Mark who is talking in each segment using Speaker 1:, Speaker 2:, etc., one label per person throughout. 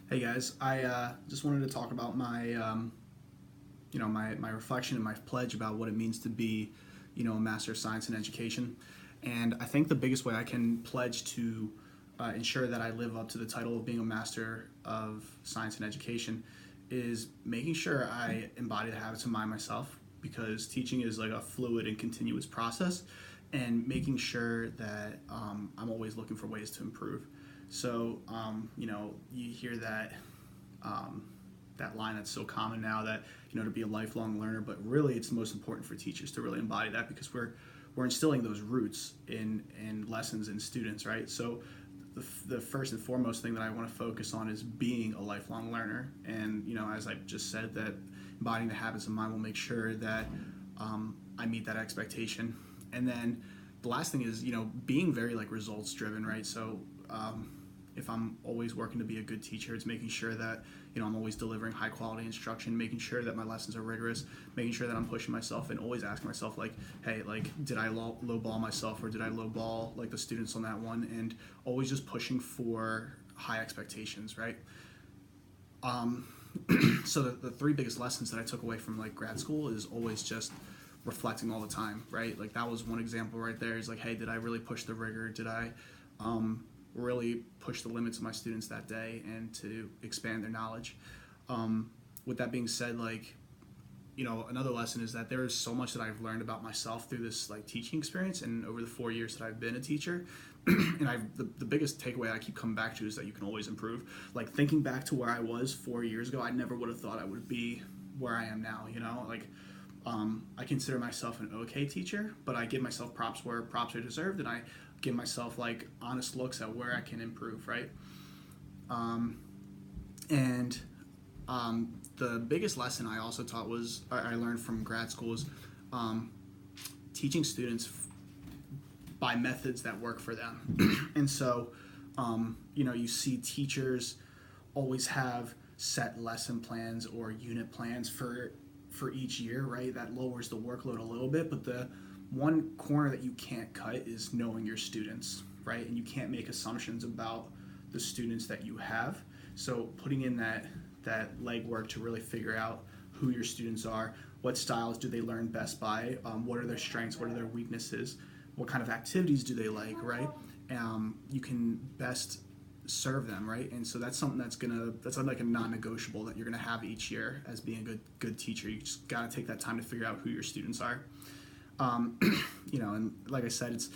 Speaker 1: Hey guys, I just wanted to talk about my, my reflection and my pledge about what it means to be, a Master of Science in Education. And I think the biggest way I can pledge to ensure that I live up to the title of being a Master of Science in Education is making sure I embody the habits of mind myself, because teaching is like a fluid and continuous process, and making sure that I'm always looking for ways to improve. So, you hear that line that's so common now, that to be a lifelong learner, but really it's most important for teachers to really embody that, because we're instilling those roots in lessons in students, right? So the first and foremost thing that I want to focus on is being a lifelong learner, and as I just said, that embodying the habits of mind will make sure that I meet that expectation. And then the last thing is being very like results driven, right? So if I'm always working to be a good teacher, it's making sure that I'm always delivering high quality instruction, making sure that my lessons are rigorous, making sure that I'm pushing myself, and always asking myself, like, hey, like, did I lowball myself, or did I lowball like the students on that one? And always just pushing for high expectations, right? So the three biggest lessons that I took away from like grad school is always just reflecting all the time, right? Like that was one example right there. Is like, hey, did I really push the rigor? Did I really push the limits of my students that day and to expand their knowledge? With that being said, like, another lesson is that there is so much that I've learned about myself through this like teaching experience and over the 4 years that I've been a teacher. And the biggest takeaway I keep coming back to is that you can always improve. Like thinking back to where I was 4 years ago, I never would have thought I would be where I am now. Like I consider myself an okay teacher, but I give myself props where props are deserved, and I give myself like honest looks at where I can improve, right? And the biggest lesson I also taught was I learned from grad school is teaching students by methods that work for them. And so, you see teachers always have set lesson plans or unit plans for each year, right? That lowers the workload a little bit, but the one corner that you can't cut is knowing your students, right? And you can't make assumptions about the students that you have. So putting in that legwork to really figure out who your students are, what styles do they learn best by, what are their strengths, what are their weaknesses, what kind of activities do they like, right? You can best serve them, right? And so that's something that's like a non-negotiable that you're gonna have each year as being a good teacher. You just gotta take that time to figure out who your students are. And like I said, it's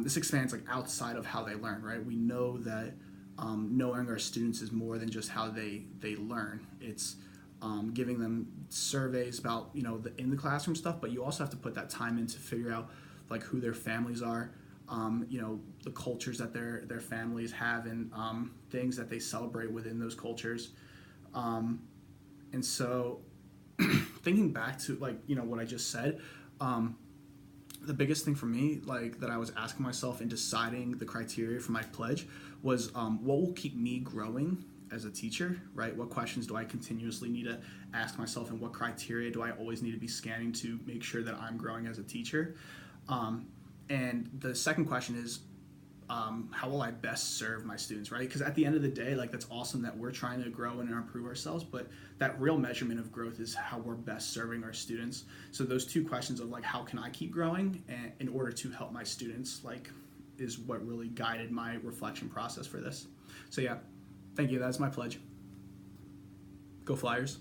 Speaker 1: this expands like outside of how they learn, right? We know that knowing our students is more than just how they learn. It's giving them surveys about the in the classroom stuff, but you also have to put that time in to figure out like who their families are, the cultures that their families have, and things that they celebrate within those cultures. And so thinking back to like what I just said, the biggest thing for me, like that I was asking myself in deciding the criteria for my pledge, was what will keep me growing as a teacher, right? What questions do I continuously need to ask myself, and what criteria do I always need to be scanning to make sure that I'm growing as a teacher? And the second question is, how will I best serve my students, right? Because at the end of the day, like that's awesome that we're trying to grow and improve ourselves, but that real measurement of growth is how we're best serving our students. So those two questions of like, how can I keep growing and in order to help my students, like, is what really guided my reflection process for this. So yeah, thank you. That's my pledge. Go Flyers.